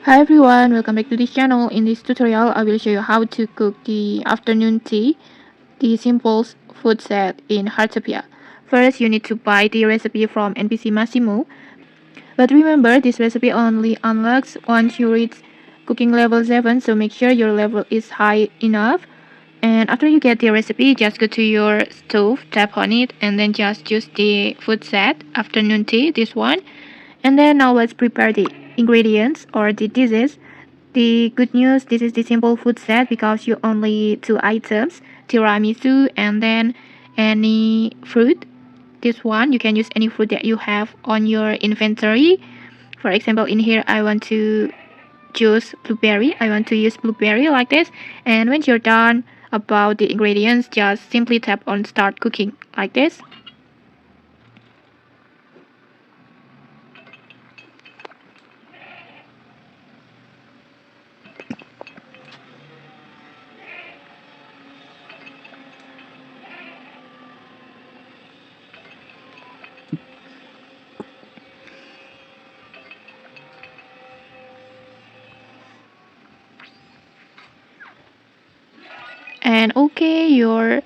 Hi everyone, welcome back to this channel. In this tutorial, I will show you how to cook the afternoon tea, the simple food set in Heartopia. First, you need to buy the recipe from NPC Massimo. But remember, this recipe only unlocks once you reach cooking level 7, so make sure your level is high enough. And after you get the recipe, just go to your stove, tap on it, and then just choose the food set, afternoon tea, this one. And then now let's prepare the ingredients or the dishes. The good news, this is the simple food set because you only two items, tiramisu and then any fruit. This one, you can use any fruit that you have on your inventory. For example, in here, I want to choose blueberry. I want to use blueberry like this. And when you're done about the ingredients, just simply tap on start cooking like this. And okay, your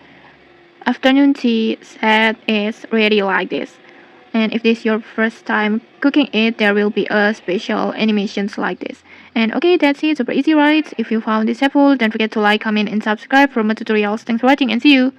afternoon tea set is ready like this. And if this is your first time cooking it, there will be a special animations like this. And okay, that's it. Super easy, right? If you found this helpful, don't forget to like, comment, and subscribe for more tutorials. Thanks for watching and see you.